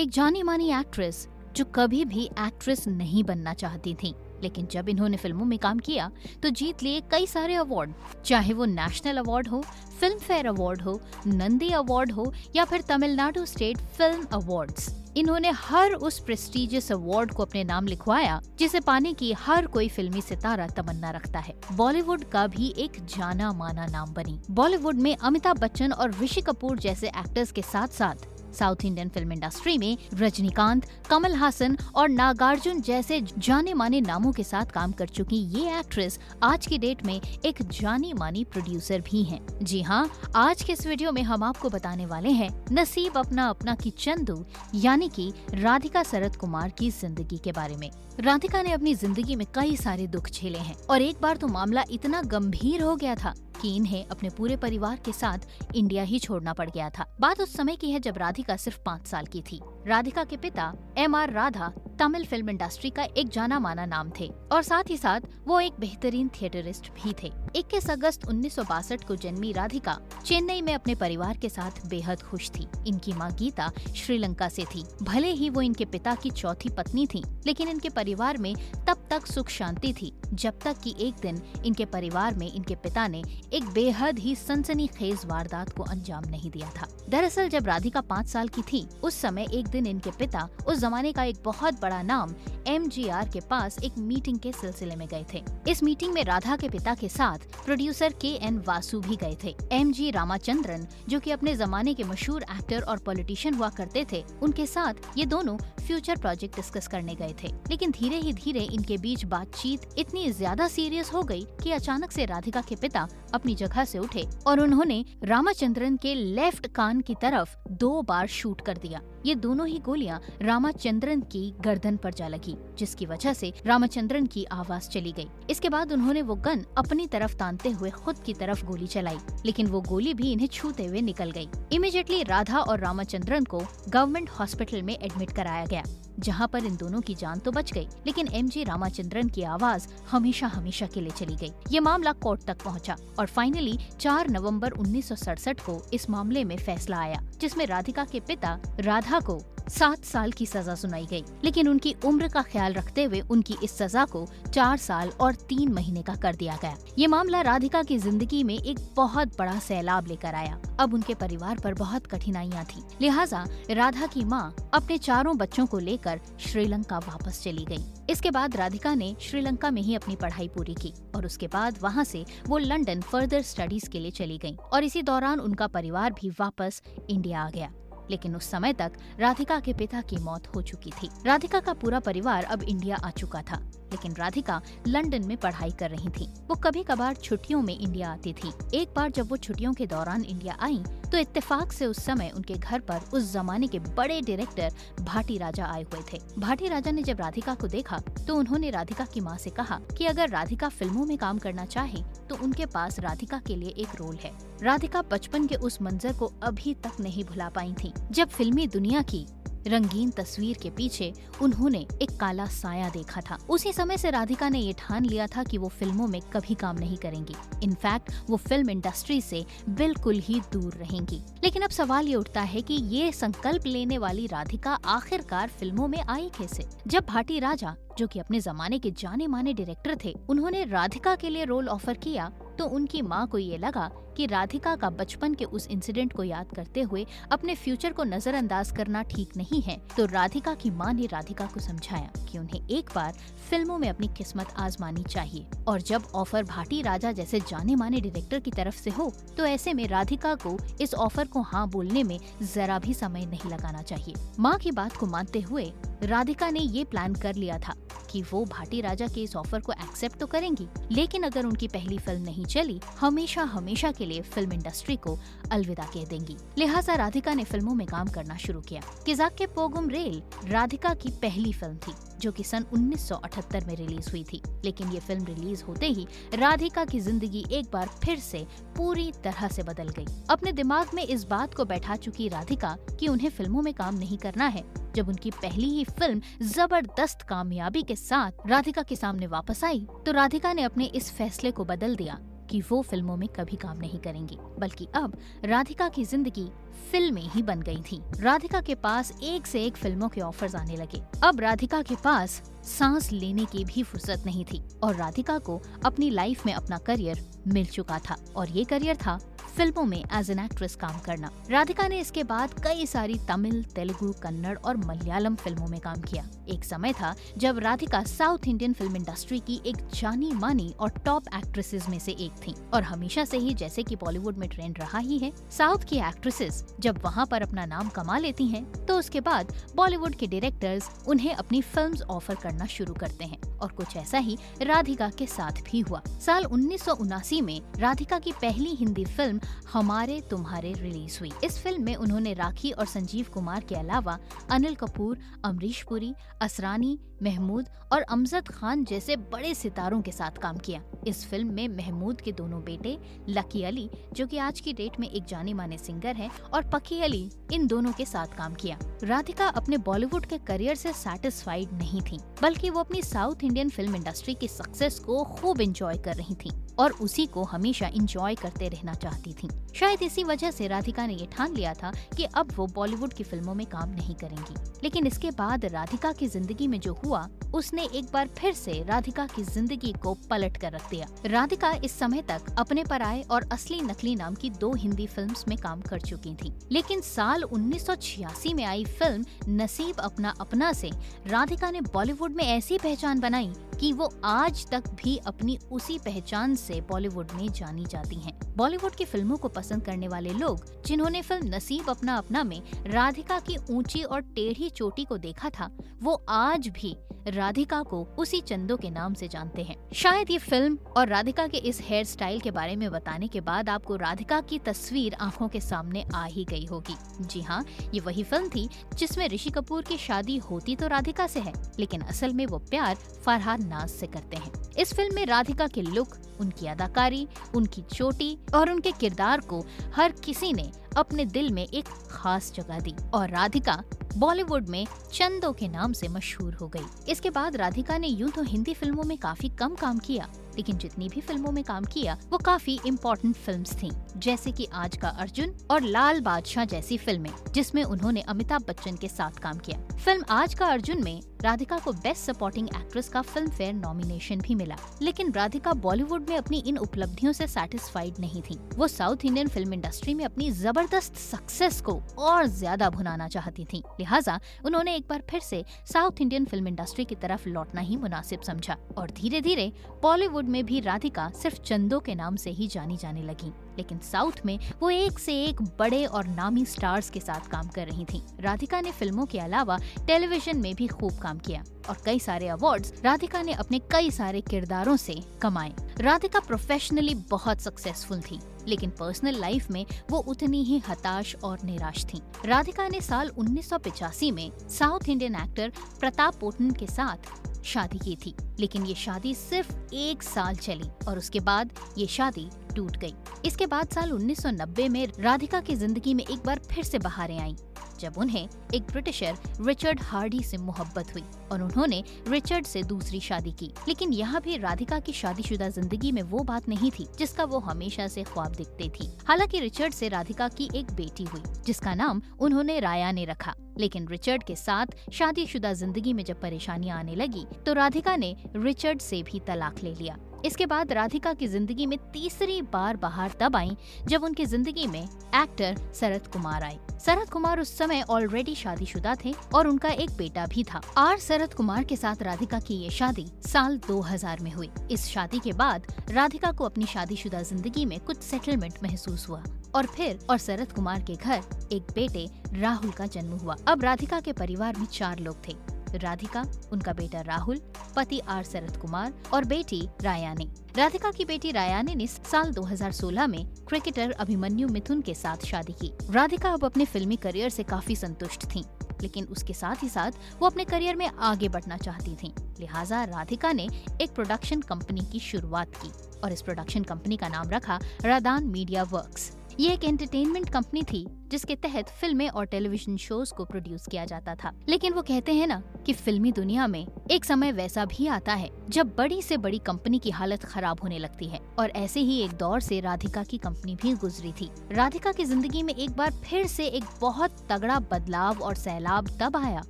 एक जानी मानी एक्ट्रेस जो कभी भी एक्ट्रेस नहीं बनना चाहती थी, लेकिन जब इन्होंने फिल्मों में काम किया तो जीत लिए कई सारे अवार्ड, चाहे वो नेशनल अवार्ड हो, फिल्म फेयर अवार्ड हो, नंदी अवार्ड हो या फिर तमिलनाडु स्टेट फिल्म अवार्ड्स। इन्होंने हर उस प्रेस्टिजियस अवार्ड को अपने नाम लिखवाया जिसे पाने की हर कोई फिल्मी सितारा तमन्ना रखता है। बॉलीवुड का भी एक जाना माना नाम बनी। बॉलीवुड में अमिताभ बच्चन और ऋषि कपूर जैसे एक्टर्स के साथ साथ साउथ इंडियन फिल्म इंडस्ट्री में रजनीकांत, कमल हासन और नागार्जुन जैसे जाने माने नामों के साथ काम कर चुकी ये एक्ट्रेस आज की डेट में एक जानी मानी प्रोड्यूसर भी हैं। जी हाँ, आज के इस वीडियो में हम आपको बताने वाले हैं नसीब अपना अपना की चंदू यानी कि राधिका शरद कुमार की जिंदगी के बारे में। राधिका ने अपनी जिंदगी में कई सारे दुख झेले हैं और एक बार तो मामला इतना गंभीर हो गया था कि इन्हें अपने पूरे परिवार के साथ इंडिया ही छोड़ना पड़ गया था। बात उस समय की है जब राधिका सिर्फ 5 साल की थी। राधिका के पिता M.R. Radha Tamil film industry का एक जाना माना नाम थे और साथ ही साथ वो एक बेहतरीन थिएटरिस्ट भी थे। 21 अगस्त 1962 को जन्मी राधिका चेन्नई में अपने परिवार के साथ बेहद खुश थी। इनकी माँ गीता श्रीलंका से थी। भले ही वो इनके पिता की चौथी पत्नी थी, लेकिन इनके परिवार में तब तक सुख शांति थी जब तक कि एक दिन इनके परिवार में इनके पिता ने एक बेहद ही सनसनीखेज वारदात को अंजाम नहीं दिया था। दरअसल जब राधिका 5 साल की थी, उस समय एक दिन इनके पिता उस जमाने का एक बहुत बड़ा नाम MGR के पास एक मीटिंग के सिलसिले में गए थे। इस मीटिंग में राधा के पिता के साथ प्रोड्यूसर KN वासु भी गए थे। MG रामाचंद्रन, जो कि अपने जमाने के मशहूर एक्टर और पॉलिटिशियन हुआ करते थे, उनके साथ ये दोनों फ्यूचर प्रोजेक्ट डिस्कस करने गए थे। लेकिन धीरे ही धीरे इनके बीच बातचीत इतनी ज्यादा सीरियस हो गई कि अचानक से राधिका के पिता अपनी जगह से उठे और उन्होंने रामाचंद्रन के लेफ्ट कान की तरफ 2 बार शूट कर दिया। ये दोनों ही गोलियां रामाचंद्रन की गर्दन पर जा लगी, जिसकी वजह से रामाचंद्रन की आवाज चली गई। इसके बाद उन्होंने वो गन अपनी तरफ तानते हुए खुद की तरफ गोली चलाई, लेकिन वो गोली भी इन्हें छूते हुए निकल गई। इमीडिएटली राधा और रामाचंद्रन को गवर्नमेंट हॉस्पिटल में एडमिट कराया गया, जहां पर इन दोनों की जान तो बच गई, लेकिन MG रामाचंद्रन की आवाज हमेशा हमेशा के लिए चली गई। ये मामला कोर्ट तक पहुंचा और फाइनली 4 नवंबर 1967 को इस मामले में फैसला आया, जिसमें राधिका के पिता राधा को 7 साल की सजा सुनाई गई, लेकिन उनकी उम्र का ख्याल रखते हुए उनकी इस सजा को 4 साल और 3 महीने का कर दिया गया। ये मामला राधिका की जिंदगी में एक बहुत बड़ा सैलाब लेकर आया। अब उनके परिवार पर बहुत कठिनाइयां थी, लिहाजा राधा की माँ अपने 4 बच्चों को लेकर श्रीलंका वापस चली गई। इसके बाद राधिका ने श्रीलंका में ही अपनी पढ़ाई पूरी की और उसके बाद वहाँ से वो लंदन फर्दर स्टडीज के लिए चली गयी और इसी दौरान उनका परिवार भी वापस इंडिया आ गया। लेकिन उस समय तक राधिका के पिता की मौत हो चुकी थी। राधिका का पूरा परिवार अब इंडिया आ चुका था, लेकिन राधिका लंदन में पढ़ाई कर रही थी। वो कभी कभार छुट्टियों में इंडिया आती थी। एक बार जब वो छुट्टियों के दौरान इंडिया आई तो इत्तेफाक से उस समय उनके घर पर उस जमाने के बड़े डायरेक्टर भाटी राजा आए हुए थे। भाटी राजा ने जब राधिका को देखा तो उन्होंने राधिका की माँ से कहा कि अगर राधिका फिल्मों में काम करना चाहे तो उनके पास राधिका के लिए एक रोल है। राधिका बचपन के उस मंजर को अभी तक नहीं भुला पाई थी, जब फिल्मी दुनिया की रंगीन तस्वीर के पीछे उन्होंने एक काला साया देखा था। उसी समय से राधिका ने ये ठान लिया था कि वो फिल्मों में कभी काम नहीं करेंगी। इनफैक्ट वो फिल्म इंडस्ट्री से बिल्कुल ही दूर रहेंगी। लेकिन अब सवाल ये उठता है कि ये संकल्प लेने वाली राधिका आखिरकार फिल्मों में आई कैसे? जब भाटी राजा, जो कि अपने जमाने के जाने माने डायरेक्टर थे, उन्होंने राधिका के लिए रोल ऑफर किया तो उनकी माँ को ये लगा कि राधिका का बचपन के उस इंसिडेंट को याद करते हुए अपने फ्यूचर को नजरअंदाज करना ठीक नहीं है। तो राधिका की माँ ने राधिका को समझाया कि उन्हें एक बार फिल्मों में अपनी किस्मत आजमानी चाहिए और जब ऑफर भाटी राजा जैसे जाने माने डायरेक्टर की तरफ से हो तो ऐसे में राधिका को इस ऑफर को हाँ बोलने में जरा भी समय नहीं लगाना चाहिए। माँ की बात को मानते हुए राधिका ने ये प्लान कर लिया था कि वो भाटी राजा के इस ऑफर को एक्सेप्ट तो करेंगी, लेकिन अगर उनकी पहली फिल्म नहीं चली, हमेशा हमेशा के लिए फिल्म इंडस्ट्री को अलविदा कह देंगी। लिहाजा राधिका ने फिल्मों में काम करना शुरू किया। किजाक्के पोगुम रेल राधिका की पहली फिल्म थी, जो कि सन 1978 में रिलीज हुई थी। लेकिन ये फिल्म रिलीज होते ही राधिका की जिंदगी एक बार फिर से पूरी तरह से बदल गई। अपने दिमाग में इस बात को बैठा चुकी राधिका कि उन्हें फिल्मों में काम नहीं करना है, जब उनकी पहली ही फिल्म जबरदस्त कामयाबी के साथ राधिका के सामने वापस आई तो राधिका ने अपने इस फैसले को बदल दिया कि वो फिल्मों में कभी काम नहीं करेंगी, बल्कि अब राधिका की जिंदगी फिल्में ही बन गई थी। राधिका के पास एक से एक फिल्मों के ऑफर्स आने लगे। अब राधिका के पास सांस लेने की भी फुर्सत नहीं थी और राधिका को अपनी लाइफ में अपना करियर मिल चुका था और ये करियर था फिल्मों में एज एन एक्ट्रेस काम करना। राधिका ने इसके बाद कई सारी तमिल, तेलुगु, कन्नड़ और मलयालम फिल्मों में काम किया। एक समय था जब Radhika south Indian film industry की एक जानी मानी और टॉप एक्ट्रेसेस में से एक थी और हमेशा से ही जैसे कि बॉलीवुड में ट्रेंड रहा ही है, साउथ की एक्ट्रेसेस जब वहाँ पर अपना नाम कमा लेती हैं तो उसके बाद बॉलीवुड के डायरेक्टर्स उन्हें अपनी फिल्म्स ऑफर करना शुरू करते हैं और कुछ ऐसा ही राधिका के साथ भी हुआ। साल 1979 में राधिका की पहली हिंदी फिल्म हमारे तुम्हारे रिलीज हुई। इस फिल्म में उन्होंने राखी और संजीव कुमार के अलावा अनिल कपूर, अमरीश पुरी, असरानी, महमूद और अमजद खान जैसे बड़े सितारों के साथ काम किया। इस फिल्म में महमूद के दोनों बेटे लकी अली, जो कि आज की डेट में एक जाने माने सिंगर हैं, और पकी अली, इन दोनों के साथ काम किया। राधिका अपने बॉलीवुड के करियर से सैटिस्फाइड नहीं थी, बल्कि वो अपनी साउथ इंडियन फिल्म इंडस्ट्री की सक्सेस को खूब एंजॉय कर रही थी और उसी को हमेशा एंजॉय करते रहना चाहती थी। शायद इसी वजह से राधिका ने ये ठान लिया था कि अब वो बॉलीवुड की फिल्मों में काम नहीं करेंगी। लेकिन इसके बाद राधिका की जिंदगी में जो हुआ, उसने एक बार फिर से राधिका की जिंदगी को पलट कर रख दिया। राधिका इस समय तक अपने पराये और असली नकली नाम की 2 हिंदी फिल्म्स में काम कर चुकी थी, लेकिन साल 1986 में आई फिल्म नसीब अपना अपना से राधिका ने बॉलीवुड में ऐसी पहचान बनाई कि वो आज तक भी अपनी उसी पहचान से बॉलीवुड में जानी जाती हैं। बॉलीवुड की फिल्मों को पसंद करने वाले लोग जिन्होंने फिल्म नसीब अपना अपना में राधिका की ऊंची और टेढ़ी चोटी को देखा था, वो आज भी राधिका को उसी चंदो के नाम से जानते हैं। शायद ये फिल्म और राधिका के इस हेयर स्टाइल के बारे में बताने के बाद आपको राधिका की तस्वीर आंखों के सामने आ ही गई होगी। जी हाँ, ये वही फिल्म थी जिसमें ऋषि कपूर की शादी होती तो राधिका से है, लेकिन असल में वो प्यार फरहान नाज से करते हैं। इस फिल्म में राधिका के लुक, उनकी अदाकारी, उनकी चोटी और उनके किरदार को हर किसी ने अपने दिल में एक खास जगह दी और राधिका बॉलीवुड में चंदो के नाम से मशहूर हो गई। इसके बाद राधिका ने यूं तो हिंदी फिल्मों में काफी कम काम किया, लेकिन जितनी भी फिल्मों में काम किया वो काफी इम्पोर्टेंट फिल्म्स थीं, जैसे कि आज का अर्जुन और लाल बादशाह जैसी फिल्में, जिसमें उन्होंने अमिताभ बच्चन के साथ काम किया। फिल्म आज का अर्जुन में राधिका को बेस्ट सपोर्टिंग एक्ट्रेस का फिल्म फेयर नॉमिनेशन भी मिला। लेकिन राधिका बॉलीवुड में अपनी इन उपलब्धियों से सैटिस्फाइड नहीं थी। वो साउथ इंडियन फिल्म इंडस्ट्री में अपनी जबरदस्त सक्सेस को और ज्यादा भुनाना चाहती थी। लिहाजा उन्होंने एक बार फिर से साउथ इंडियन फिल्म इंडस्ट्री की तरफ लौटना ही मुनासिब समझा और धीरे धीरे बॉलीवुड में भी राधिका सिर्फ चंदो के नाम से ही जानी जाने लगी। लेकिन साउथ में वो एक से एक बड़े और नामी स्टार्स के साथ काम कर रही थी। राधिका ने फिल्मों के अलावा टेलीविजन में भी खूब काम किया और कई सारे अवार्ड्स राधिका ने अपने कई सारे किरदारों से कमाए। राधिका प्रोफेशनली बहुत सक्सेसफुल थी, लेकिन पर्सनल लाइफ में वो उतनी ही हताश और निराश थी। राधिका ने साल 1985 में south Indian actor Pratap Potana के साथ शादी की थी, लेकिन ये शादी सिर्फ 1 साल चली और उसके बाद ये शादी टूट गई। इसके बाद साल 1990 में राधिका की जिंदगी में एक बार फिर से बहारें आईं, जब उन्हें एक ब्रिटिशर रिचर्ड हार्डी से मोहब्बत हुई और उन्होंने रिचर्ड से दूसरी शादी की। लेकिन यहाँ भी राधिका की शादीशुदा जिंदगी में वो बात नहीं थी जिसका वो हमेशा से ख्वाब देखते थी। हालांकि रिचर्ड से राधिका की एक बेटी हुई जिसका नाम उन्होंने राया ने रखा, लेकिन रिचर्ड के साथ शादीशुदा जिंदगी में जब परेशानियां आने लगी तो राधिका ने रिचर्ड से भी तलाक ले लिया। इसके बाद राधिका की जिंदगी में तीसरी बार बहार तब आई जब उनकी जिंदगी में एक्टर शरद कुमार आए। शरद कुमार उस समय ऑलरेडी शादीशुदा थे और उनका एक बेटा भी था। शरद कुमार के साथ राधिका की ये शादी साल 2000 में हुई। इस शादी के बाद राधिका को अपनी शादीशुदा जिंदगी में कुछ सेटलमेंट महसूस हुआ और शरद कुमार के घर एक बेटे राहुल का जन्म हुआ। अब राधिका के परिवार में 4 लोग थे, राधिका, उनका बेटा राहुल, पति शरद कुमार और बेटी रायानी। राधिका की बेटी रायानी ने साल 2016 में क्रिकेटर अभिमन्यु मिथुन के साथ शादी की। राधिका अब अपने फिल्मी करियर से काफी संतुष्ट थीं, लेकिन उसके साथ ही साथ वो अपने करियर में आगे बढ़ना चाहती थीं। लिहाजा राधिका ने एक प्रोडक्शन कंपनी की शुरुआत की और इस प्रोडक्शन कंपनी का नाम रखा रादान मीडिया वर्क्स। ये एक एंटरटेनमेंट कंपनी थी जिसके तहत फिल्में और टेलीविजन शोज को प्रोड्यूस किया जाता था। लेकिन वो कहते हैं ना कि फिल्मी दुनिया में एक समय वैसा भी आता है जब बड़ी से बड़ी कंपनी की हालत खराब होने लगती है, और ऐसे ही एक दौर से राधिका की कंपनी भी गुजरी थी। राधिका की जिंदगी में एक बार फिर से एक बहुत तगड़ा बदलाव और सैलाब तब आया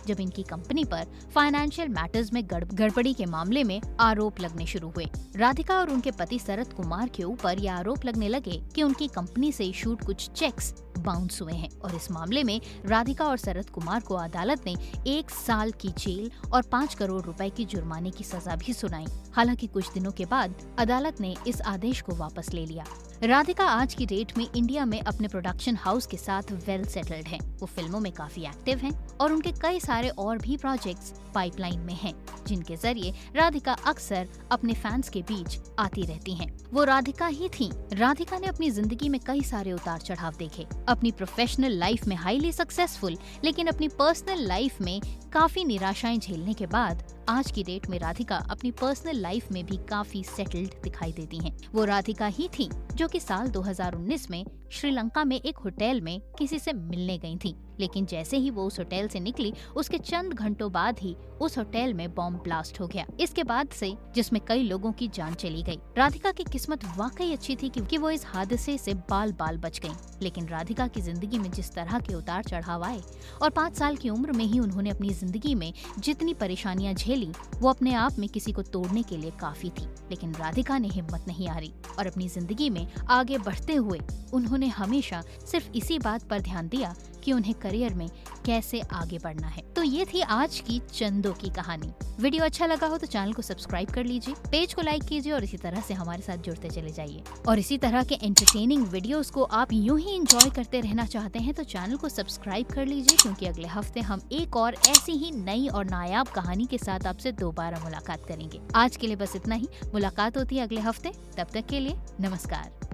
जब इनकी कंपनी पर फाइनेंशियल मैटर्स में गड़बड़ी के मामले में आरोप लगने शुरू हुए। राधिका और उनके पति शरद कुमार के ऊपर ये आरोप लगने लगे कि उनकी कंपनी से इशूड कुछ चेक्स बाउंस हुए हैं, और इस मामले में राधिका और शरद कुमार को अदालत ने 1 साल की जेल और 5 करोड़ रुपए की जुर्माने की सजा भी सुनाई। हालांकि कुछ दिनों के बाद अदालत ने इस आदेश को वापस ले लिया। राधिका आज की डेट में इंडिया में अपने प्रोडक्शन हाउस के साथ वेल सेटल्ड हैं। वो फिल्मों में काफी एक्टिव हैं और उनके कई सारे और भी प्रोजेक्ट्स पाइपलाइन में हैं, जिनके जरिए राधिका अक्सर अपने फैंस के बीच आती रहती हैं। वो राधिका ही थीं। राधिका ने अपनी जिंदगी में कई सारे उतार चढ़ाव देखे। अपनी प्रोफेशनल लाइफ में हाईली सक्सेसफुल, लेकिन अपनी पर्सनल लाइफ में काफी निराशाएं झेलने के बाद आज की डेट में राधिका अपनी पर्सनल लाइफ में भी काफी सेटल्ड दिखाई देती हैं। वो राधिका ही थी जो कि साल 2019 में श्रीलंका में एक होटल में किसी से मिलने गई थी, लेकिन जैसे ही वो उस होटल से निकली उसके चंद घंटों बाद ही उस होटल में बॉम्ब ब्लास्ट हो गया। इसके बाद से जिसमें कई लोगों की जान चली गई। राधिका की किस्मत वाकई अच्छी थी क्योंकि वो इस हादसे से बाल बाल बच गयी, लेकिन राधिका की जिंदगी में जिस तरह के उतार चढ़ाव आए और 5 साल की उम्र में ही उन्होंने अपनी जिंदगी में जितनी परेशानियां झेली वो अपने आप में किसी को तोड़ने के लिए काफी थी। लेकिन राधिका ने हिम्मत नहीं हारी और अपनी जिंदगी में आगे बढ़ते हुए उन्होंने हमेशा सिर्फ इसी बात पर ध्यान दिया कि उन्हें करियर में कैसे आगे बढ़ना है। तो ये थी आज की चंदो की कहानी। वीडियो अच्छा लगा हो तो चैनल को सब्सक्राइब कर लीजिए, पेज को लाइक कीजिए और इसी तरह से हमारे साथ जुड़ते चले जाइए। और इसी तरह के एंटरटेनिंग वीडियोस को आप यूं ही एंजॉय करते रहना चाहते हैं तो चैनल को सब्सक्राइब कर लीजिए, क्योंकि अगले हफ्ते हम एक और ऐसी ही नई और नायाब कहानी के साथ आपसे दोबारा मुलाकात करेंगे। आज के लिए बस इतना ही। मुलाकात होती है अगले हफ्ते। तब तक के लिए नमस्कार।